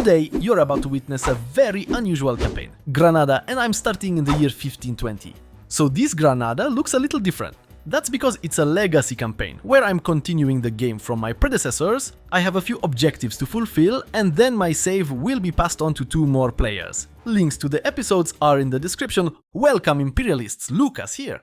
Today, you're about to witness a very unusual campaign, Granada, and I'm starting in the year 1520. So this Granada looks a little different. That's because it's a legacy campaign, where I'm continuing the game from my predecessors, I have a few objectives to fulfill, and then my save will be passed on to 2 more players. Links to the episodes are in the description. Welcome Imperialists, Lucas here!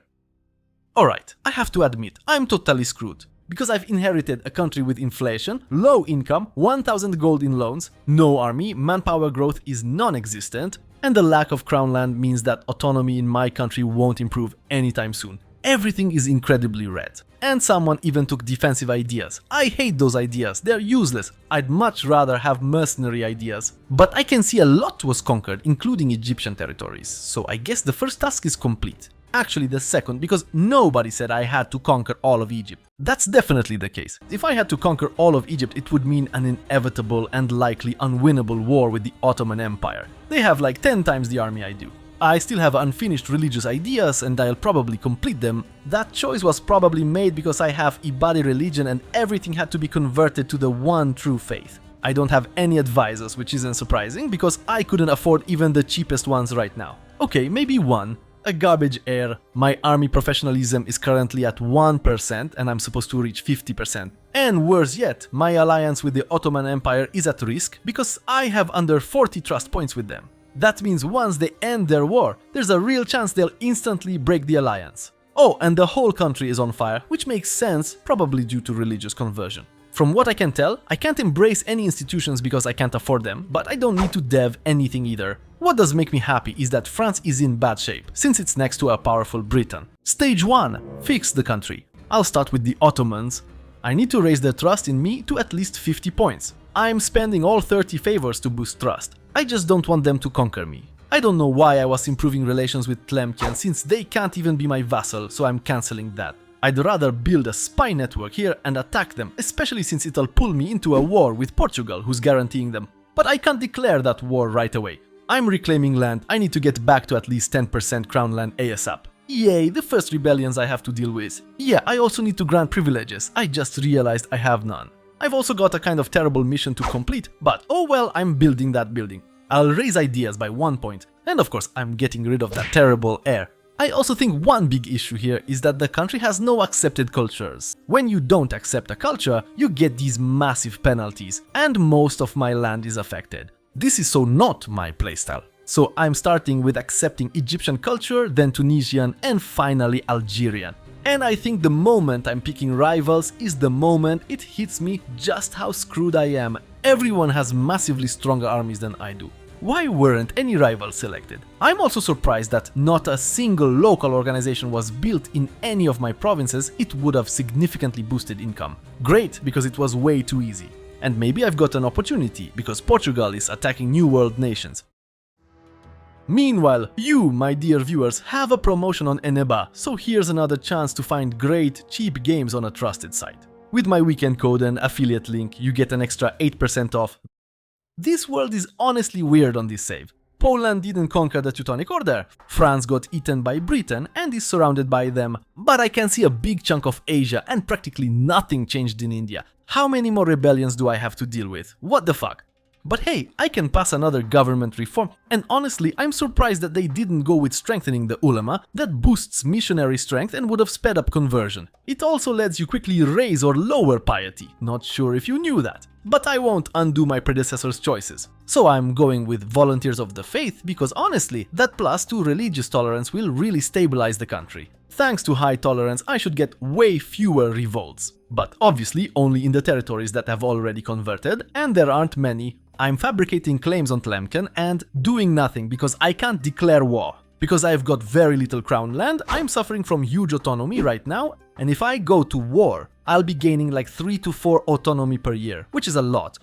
Alright, I have to admit, I'm totally screwed. Because I've inherited a country with inflation, low income, 1000 gold in loans, no army, manpower growth is non-existent, and the lack of crown land means that autonomy in my country won't improve anytime soon. Everything is incredibly red. And someone even took defensive ideas. I hate those ideas, they're useless. I'd much rather have mercenary ideas. But I can see a lot was conquered, including Egyptian territories, so I guess the first task is complete. Actually the second, because nobody said I had to conquer all of Egypt. That's definitely the case. If I had to conquer all of Egypt, it would mean an inevitable and likely unwinnable war with the Ottoman Empire. They have like 10 times the army I do. I still have unfinished religious ideas and I'll probably complete them. That choice was probably made because I have Ibadi religion and everything had to be converted to the one true faith. I don't have any advisors, which isn't surprising because I couldn't afford even the cheapest ones right now. Okay, maybe one. A garbage heir. My army professionalism is currently at 1% and I'm supposed to reach 50%. And worse yet, my alliance with the Ottoman Empire is at risk because I have under 40 trust points with them. That means once they end their war, there's a real chance they'll instantly break the alliance. Oh, and the whole country is on fire, which makes sense, probably due to religious conversion. From what I can tell, I can't embrace any institutions because I can't afford them, but I don't need to dev anything either. What does make me happy is that France is in bad shape, since it's next to a powerful Britain. Stage 1. Fix the country. I'll start with the Ottomans. I need to raise their trust in me to at least 50 points. I'm spending all 30 favors to boost trust. I just don't want them to conquer me. I don't know why I was improving relations with Tlemcen since they can't even be my vassal, so I'm cancelling that. I'd rather build a spy network here and attack them, especially since it'll pull me into a war with Portugal, who's guaranteeing them. But I can't declare that war right away. I'm reclaiming land, I need to get back to at least 10% crown land ASAP. Yay, the first rebellions I have to deal with. Yeah, I also need to grant privileges, I just realized I have none. I've also got a kind of terrible mission to complete, but oh well, I'm building that building. I'll raise ideas by 1 point, and of course I'm getting rid of that terrible heir. I also think one big issue here is that the country has no accepted cultures. When you don't accept a culture, you get these massive penalties, and most of my land is affected. This is so not my playstyle. So I'm starting with accepting Egyptian culture, then Tunisian, and finally Algerian. And I think the moment I'm picking rivals is the moment it hits me just how screwed I am. Everyone has massively stronger armies than I do. Why weren't any rivals selected? I'm also surprised that not a single local organization was built in any of my provinces. It would have significantly boosted income. Great, because it was way too easy. And maybe I've got an opportunity, because Portugal is attacking New World nations. Meanwhile, you, my dear viewers, have a promotion on ENEBA, so here's another chance to find great, cheap games on a trusted site. With my weekend code and affiliate link, you get an extra 8% off. This world is honestly weird on this save. Poland didn't conquer the Teutonic Order, France got eaten by Britain and is surrounded by them, but I can see a big chunk of Asia and practically nothing changed in India. How many more rebellions do I have to deal with? What the fuck? But hey, I can pass another government reform, and honestly I'm surprised that they didn't go with strengthening the ulama. That boosts missionary strength and would have sped up conversion. It also lets you quickly raise or lower piety, not sure if you knew that. But I won't undo my predecessor's choices. So I'm going with volunteers of the faith because honestly, that plus 2 religious tolerance will really stabilize the country. Thanks to high tolerance, I should get way fewer revolts. But obviously only in the territories that have already converted, and there aren't many. I'm fabricating claims on Tlemcen and doing nothing because I can't declare war. Because I've got very little crown land, I'm suffering from huge autonomy right now, and if I go to war, I'll be gaining like 3 to 4 autonomy per year, which is a lot.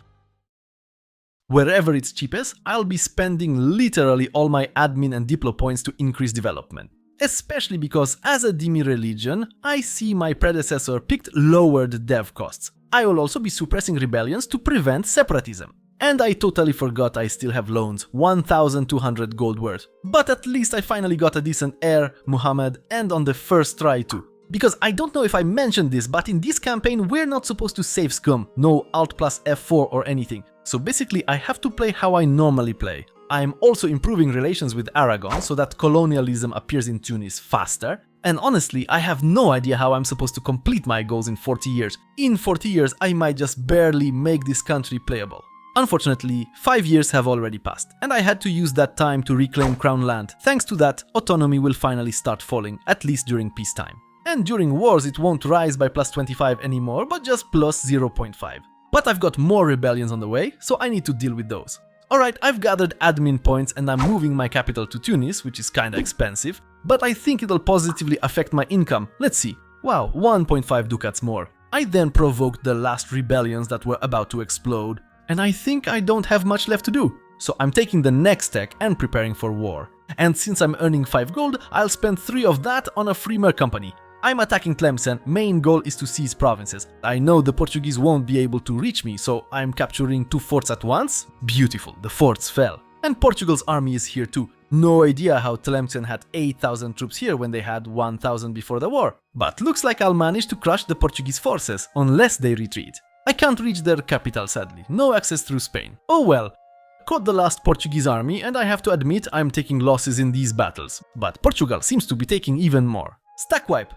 Wherever it's cheapest, I'll be spending literally all my admin and diplo points to increase development. Especially because as a Dhimmi religion, I see my predecessor picked lowered dev costs. I will also be suppressing rebellions to prevent separatism. And I totally forgot I still have loans, 1200 gold worth. But at least I finally got a decent heir, Muhammad, and on the first try too. Because I don't know if I mentioned this, but in this campaign we're not supposed to save scum, no Alt plus F4 or anything. So basically I have to play how I normally play. I'm also improving relations with Aragon so that colonialism appears in Tunis faster. And honestly, I have no idea how I'm supposed to complete my goals in 40 years. In 40 years, I might just barely make this country playable. Unfortunately, 5 years have already passed, and I had to use that time to reclaim Crown land. Thanks to that, autonomy will finally start falling, at least during peacetime. And during wars it won't rise by plus 25 anymore, but just plus 0.5. But I've got more rebellions on the way, so I need to deal with those. Alright, I've gathered admin points and I'm moving my capital to Tunis, which is kinda expensive, but I think it'll positively affect my income. Let's see. Wow, 1.5 ducats more. I then provoked the last rebellions that were about to explode, and I think I don't have much left to do. So I'm taking the next tech and preparing for war. And since I'm earning 5 gold, I'll spend 3 of that on a free mer company. I'm attacking Tlemcen, main goal is to seize provinces. I know the Portuguese won't be able to reach me, so I'm capturing 2 forts at once. Beautiful, the forts fell. And Portugal's army is here too. No idea how Tlemcen had 8,000 troops here when they had 1,000 before the war. But looks like I'll manage to crush the Portuguese forces, unless they retreat. I can't reach their capital sadly, no access through Spain. Oh well. Caught the last Portuguese army and I have to admit I'm taking losses in these battles. But Portugal seems to be taking even more. Stack wipe!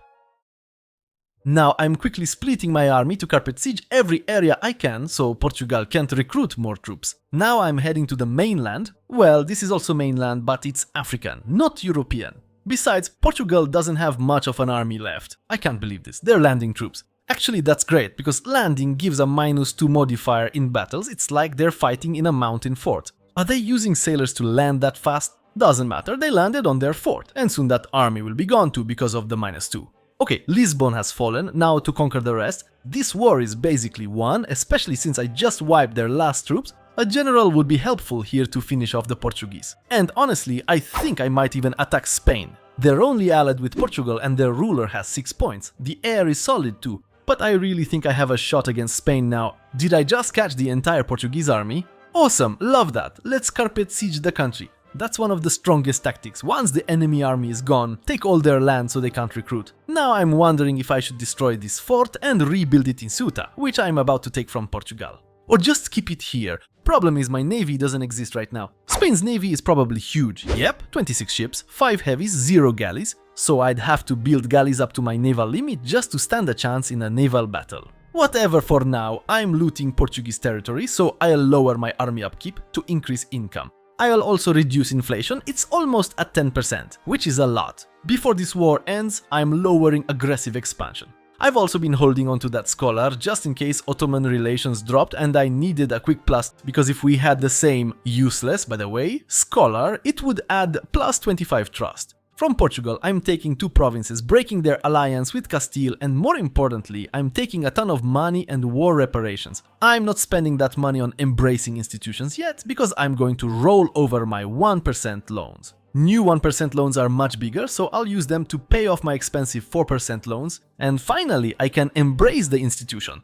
Now I'm quickly splitting my army to carpet siege every area I can so Portugal can't recruit more troops. Now I'm heading to the mainland. Well, this is also mainland, but it's African, not European. Besides, Portugal doesn't have much of an army left. I can't believe this, they're landing troops. Actually that's great, because landing gives a -2 modifier in battles, it's like they're fighting in a mountain fort. Are they using sailors to land that fast? Doesn't matter, they landed on their fort, and soon that army will be gone too because of the -2. Okay, Lisbon has fallen, now to conquer the rest. This war is basically won, especially since I just wiped their last troops. A general would be helpful here to finish off the Portuguese. And honestly, I think I might even attack Spain. They're only allied with Portugal and their ruler has 6 points. The air is solid too. But I really think I have a shot against Spain now. Did I just catch the entire Portuguese army? Awesome, love that. Let's carpet siege the country. That's one of the strongest tactics. Once the enemy army is gone, take all their land so they can't recruit. Now I'm wondering if I should destroy this fort and rebuild it in Ceuta, which I'm about to take from Portugal. Or just keep it here. Problem is my navy doesn't exist right now. Spain's navy is probably huge. Yep, 26 ships, 5 heavies, 0 galleys. So I'd have to build galleys up to my naval limit just to stand a chance in a naval battle. Whatever for now, I'm looting Portuguese territory, so I'll lower my army upkeep to increase income. I'll also reduce inflation, it's almost at 10%, which is a lot. Before this war ends, I'm lowering aggressive expansion. I've also been holding on to that scholar just in case Ottoman relations dropped and I needed a quick plus, because if we had the same, useless by the way, scholar, it would add plus 25 trust. From Portugal, I'm taking 2 provinces, breaking their alliance with Castile, and more importantly, I'm taking a ton of money and war reparations. I'm not spending that money on embracing institutions yet, because I'm going to roll over my 1% loans. New 1% loans are much bigger, so I'll use them to pay off my expensive 4% loans, and finally, I can embrace the institution.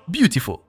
Beautiful!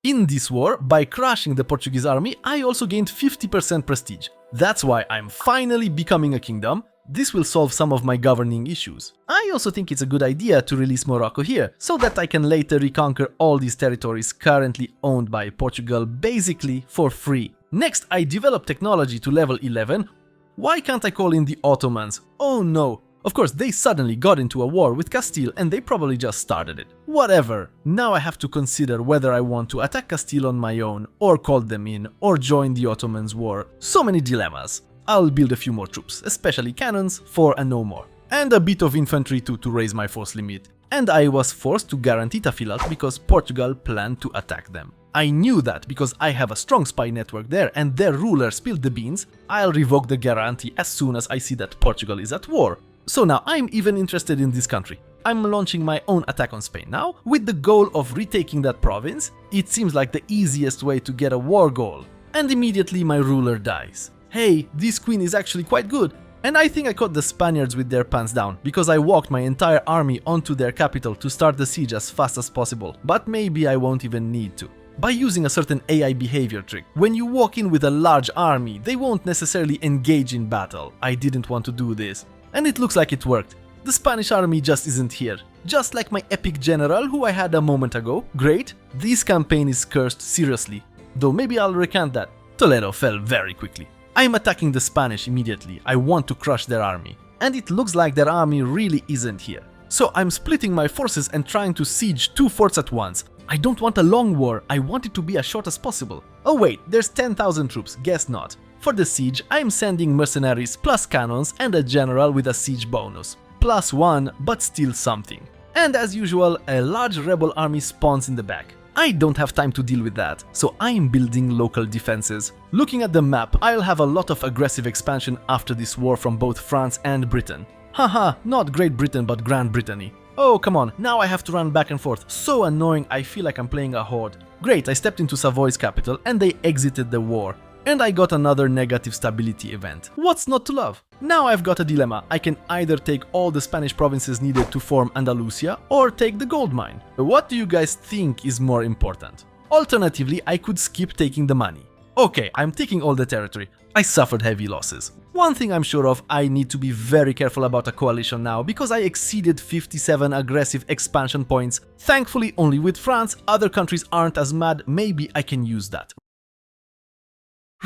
In this war, by crushing the Portuguese army, I also gained 50% prestige. That's why I'm finally becoming a kingdom. This will solve some of my governing issues. I also think it's a good idea to release Morocco here, so that I can later reconquer all these territories currently owned by Portugal basically for free. Next, I developed technology to level 11. Why can't I call in the Ottomans? Oh no! Of course, they suddenly got into a war with Castile and they probably just started it. Whatever. Now I have to consider whether I want to attack Castile on my own, or call them in, or join the Ottomans' war. So many dilemmas. I'll build a few more troops, especially cannons, 4 and no more. And a bit of infantry too to raise my force limit. And I was forced to guarantee Tafilat because Portugal planned to attack them. I knew that because I have a strong spy network there and their ruler spilled the beans. I'll revoke the guarantee as soon as I see that Portugal is at war. So now I'm even interested in this country. I'm launching my own attack on Spain now, with the goal of retaking that province. It seems like the easiest way to get a war goal. And immediately my ruler dies. Hey, this queen is actually quite good. And I think I caught the Spaniards with their pants down, because I walked my entire army onto their capital to start the siege as fast as possible. But maybe I won't even need to. By using a certain AI behavior trick, when you walk in with a large army, they won't necessarily engage in battle. I didn't want to do this. And it looks like it worked. The Spanish army just isn't here. Just like my epic general who I had a moment ago. Great. This campaign is cursed seriously, though maybe I'll recant that. Toledo fell very quickly. I'm attacking the Spanish immediately, I want to crush their army. And it looks like their army really isn't here. So I'm splitting my forces and trying to siege 2 forts at once. I don't want a long war, I want it to be as short as possible. Oh wait, there's 10,000 troops, guess not. For the siege, I'm sending mercenaries plus cannons and a general with a siege bonus. +1, but still something. And as usual, a large rebel army spawns in the back. I don't have time to deal with that, so I'm building local defenses. Looking at the map, I'll have a lot of aggressive expansion after this war from both France and Britain. Haha, not Great Britain but Grand Brittany. Oh come on, now I have to run back and forth, so annoying, I feel like I'm playing a horde. Great, I stepped into Savoy's capital and they exited the war. And I got another negative stability event. What's not to love? Now I've got a dilemma, I can either take all the Spanish provinces needed to form Andalusia or take the gold mine. What do you guys think is more important? Alternatively, I could skip taking the money. Okay, I'm taking all the territory. I suffered heavy losses. One thing I'm sure of, I need to be very careful about a coalition now because I exceeded 57 aggressive expansion points. Thankfully only with France, other countries aren't as mad, maybe I can use that.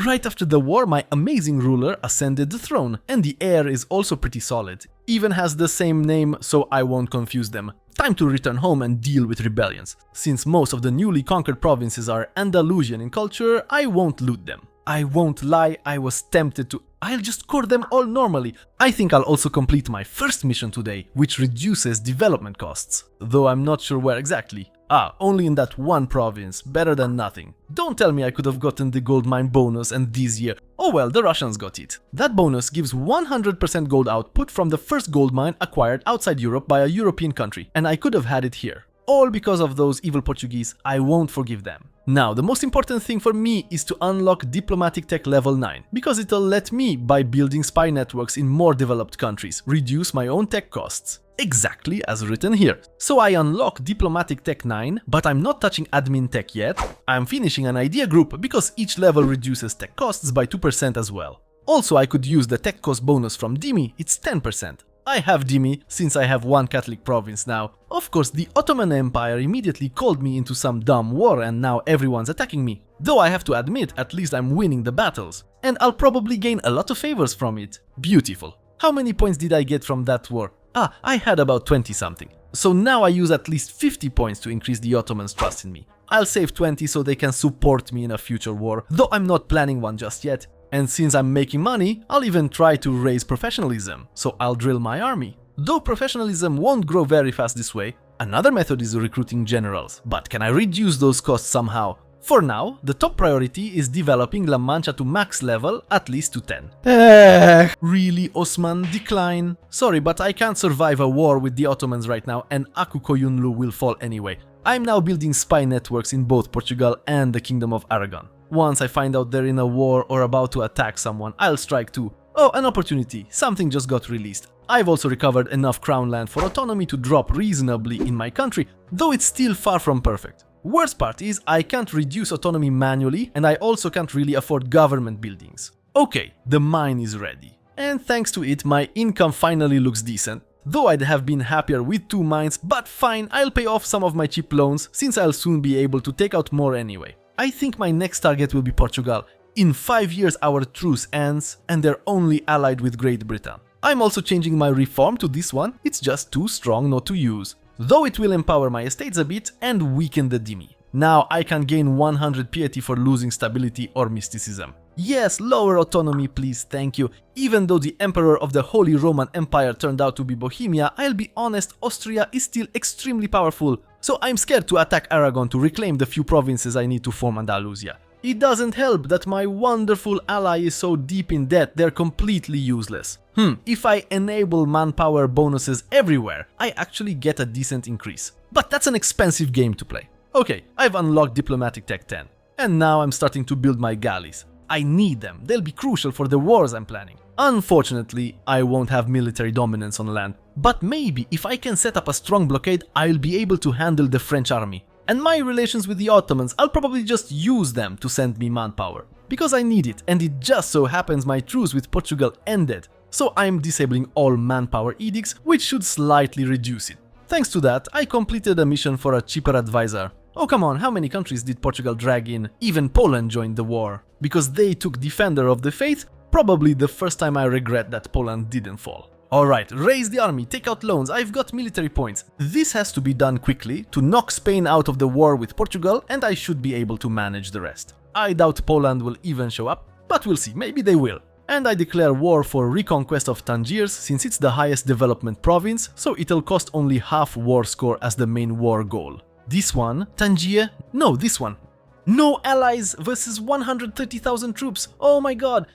Right after the war, my amazing ruler ascended the throne, and the heir is also pretty solid. Even has the same name, so I won't confuse them. Time to return home and deal with rebellions. Since most of the newly conquered provinces are Andalusian in culture, I won't loot them. I won't lie, I was tempted to. I'll just core them all normally. I think I'll also complete my first mission today, which reduces development costs. Though I'm not sure where exactly. Only in that one province, better than nothing. Don't tell me I could have gotten the gold mine bonus and this year. Oh well, the Russians got it. That bonus gives 100% gold output from the first gold mine acquired outside Europe by a European country, and I could have had it here. All because of those evil Portuguese, I won't forgive them. Now, the most important thing for me is to unlock diplomatic tech level 9, because it'll let me, by building spy networks in more developed countries, reduce my own tech costs. Exactly as written here. So I unlock diplomatic tech 9, but I'm not touching admin tech yet. I'm finishing an idea group because each level reduces tech costs by 2% as well. Also, I could use the tech cost bonus from Dimi, it's 10%. I have Dimi, since I have one Catholic province now. Of course, the Ottoman Empire immediately called me into some dumb war and now everyone's attacking me. Though I have to admit, at least I'm winning the battles. And I'll probably gain a lot of favors from it. Beautiful. How many points did I get from that war? I had about 20 something. So now I use at least 50 points to increase the Ottomans' trust in me. I'll save 20 so they can support me in a future war, though I'm not planning one just yet. And since I'm making money, I'll even try to raise professionalism, so I'll drill my army. Though professionalism won't grow very fast this way, another method is recruiting generals, but can I reduce those costs somehow? For now, the top priority is developing La Mancha to max level, at least to 10. Really, Osman? Decline? Sorry, but I can't survive a war with the Ottomans right now, and Aku Koyunlu will fall anyway. I'm now building spy networks in both Portugal and the Kingdom of Aragon. Once I find out they're in a war or about to attack someone, I'll strike too. Oh, an opportunity. Something just got released. I've also recovered enough crown land for autonomy to drop reasonably in my country, though it's still far from perfect. Worst part is I can't reduce autonomy manually, and I also can't really afford government buildings. Okay, the mine is ready. And thanks to it, my income finally looks decent. Though I'd have been happier with 2 mines, but fine, I'll pay off some of my cheap loans, since I'll soon be able to take out more anyway. I think my next target will be Portugal. In 5 years our truce ends, and they're only allied with Great Britain. I'm also changing my reform to this one, it's just too strong not to use. Though it will empower my estates a bit and weaken the Dimi. Now I can gain 100 piety for losing stability or mysticism. Yes, lower autonomy please, thank you. Even though the Emperor of the Holy Roman Empire turned out to be Bohemia, I'll be honest, Austria is still extremely powerful. So I'm scared to attack Aragon to reclaim the few provinces I need to form Andalusia. It doesn't help that my wonderful ally is so deep in debt they're completely useless. If I enable manpower bonuses everywhere, I actually get a decent increase. But that's an expensive game to play. Okay, I've unlocked diplomatic tech 10. And now I'm starting to build my galleys. I need them, they'll be crucial for the wars I'm planning. Unfortunately, I won't have military dominance on land. But maybe if I can set up a strong blockade, I'll be able to handle the French army. And my relations with the Ottomans, I'll probably just use them to send me manpower. Because I need it, and it just so happens my truce with Portugal ended. So I'm disabling all manpower edicts, which should slightly reduce it. Thanks to that, I completed a mission for a cheaper advisor. Oh come on, how many countries did Portugal drag in? Even Poland joined the war. Because they took Defender of the Faith, probably the first time I regret that Poland didn't fall. Alright, raise the army, take out loans, I've got military points. This has to be done quickly to knock Spain out of the war with Portugal, and I should be able to manage the rest. I doubt Poland will even show up, but we'll see, maybe they will. And I declare war for reconquest of Tangiers since it's the highest development province, so it'll cost only half war score as the main war goal. This one, Tangier, no, this one. No allies versus 130,000 troops, oh my god!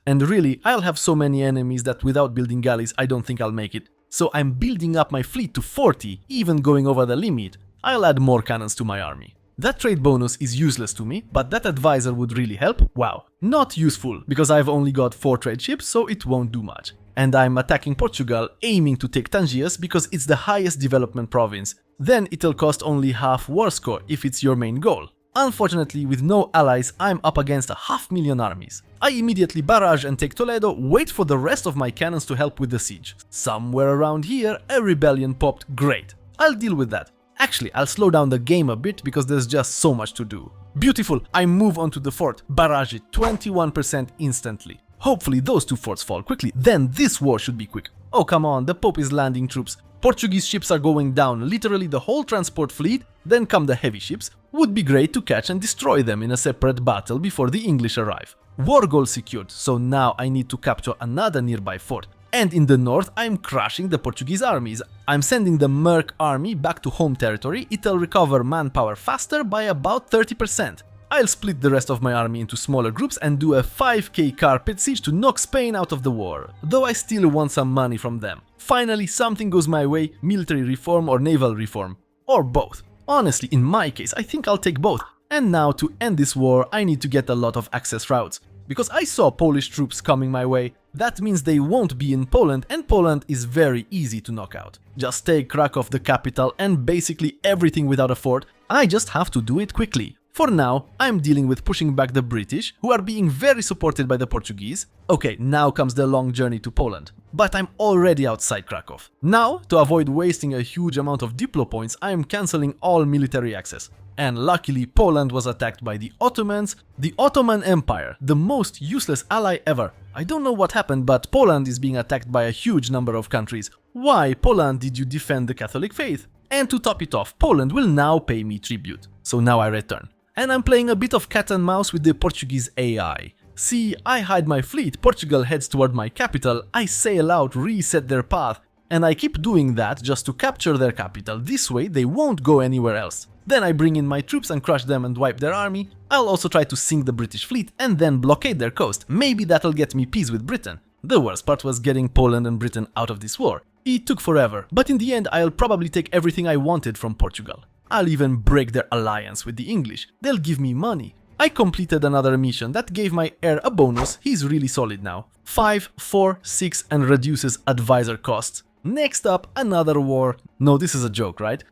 And really, I'll have so many enemies that without building galleys I don't think I'll make it. So I'm building up my fleet to 40, even going over the limit. I'll add more cannons to my army. That trade bonus is useless to me, but that advisor would really help? Wow. Not useful, because I've only got 4 trade ships, so it won't do much. And I'm attacking Portugal, aiming to take Tangiers because it's the highest development province. Then it'll cost only half war score if it's your main goal. Unfortunately, with no allies, I'm up against 500,000 armies. I immediately barrage and take Toledo, wait for the rest of my cannons to help with the siege. Somewhere around here, a rebellion popped, great. I'll deal with that. Actually, I'll slow down the game a bit because there's just so much to do. Beautiful, I move onto the fort, barrage it 21% instantly. Hopefully those 2 forts fall quickly, then this war should be quick. Oh come on, the Pope is landing troops. Portuguese ships are going down, literally the whole transport fleet, then come the heavy ships. Would be great to catch and destroy them in a separate battle before the English arrive. War goal secured, so now I need to capture another nearby fort. And in the north, I'm crushing the Portuguese armies. I'm sending the Merc army back to home territory, it'll recover manpower faster by about 30%. I'll split the rest of my army into smaller groups and do a 5k carpet siege to knock Spain out of the war, though I still want some money from them. Finally, something goes my way, military reform or naval reform. Or both. Honestly, in my case, I think I'll take both. And now, to end this war, I need to get a lot of access routes. Because I saw Polish troops coming my way, that means they won't be in Poland, and Poland is very easy to knock out. Just take Krakow, the capital, and basically everything without a fort. I just have to do it quickly. For now, I'm dealing with pushing back the British, who are being very supported by the Portuguese. Okay, now comes the long journey to Poland. But I'm already outside Krakow. Now, to avoid wasting a huge amount of Diplo points, I'm cancelling all military access. And luckily, Poland was attacked by the Ottomans, the Ottoman Empire, the most useless ally ever. I don't know what happened, but Poland is being attacked by a huge number of countries. Why, Poland, did you defend the Catholic faith? And to top it off, Poland will now pay me tribute. So now I return. And I'm playing a bit of cat and mouse with the Portuguese AI. See, I hide my fleet, Portugal heads toward my capital, I sail out, reset their path, and I keep doing that just to capture their capital, this way they won't go anywhere else. Then I bring in my troops and crush them and wipe their army. I'll also try to sink the British fleet and then blockade their coast, maybe that'll get me peace with Britain. The worst part was getting Poland and Britain out of this war. It took forever, but in the end I'll probably take everything I wanted from Portugal. I'll even break their alliance with the English, they'll give me money. I completed another mission that gave my heir a bonus, he's really solid now. 5, 4, 6 and reduces advisor costs. Next up, another war. No, this is a joke, right?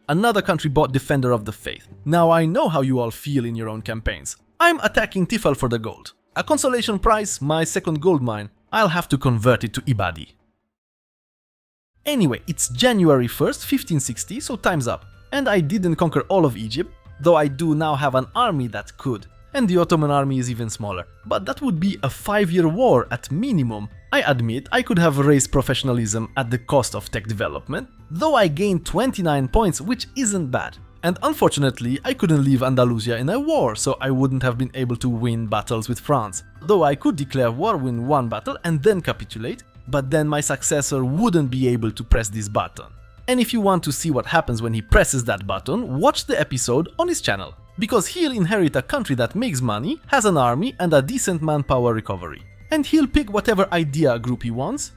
Another country bought Defender of the Faith. Now I know how you all feel in your own campaigns. I'm attacking Tifel for the gold. A consolation prize, my second gold mine. I'll have to convert it to Ibadi. Anyway, it's January 1st, 1560, so time's up. And I didn't conquer all of Egypt, though I do now have an army that could. And the Ottoman army is even smaller. But that would be a 5-year war at minimum. I admit I could have raised professionalism at the cost of tech development, though I gained 29 points, which isn't bad. And unfortunately, I couldn't leave Andalusia in a war, so I wouldn't have been able to win battles with France. Though I could declare war, win one battle and then capitulate, but then my successor wouldn't be able to press this button. And if you want to see what happens when he presses that button, watch the episode on his channel. Because he'll inherit a country that makes money, has an army and a decent manpower recovery. And he'll pick whatever idea group he wants,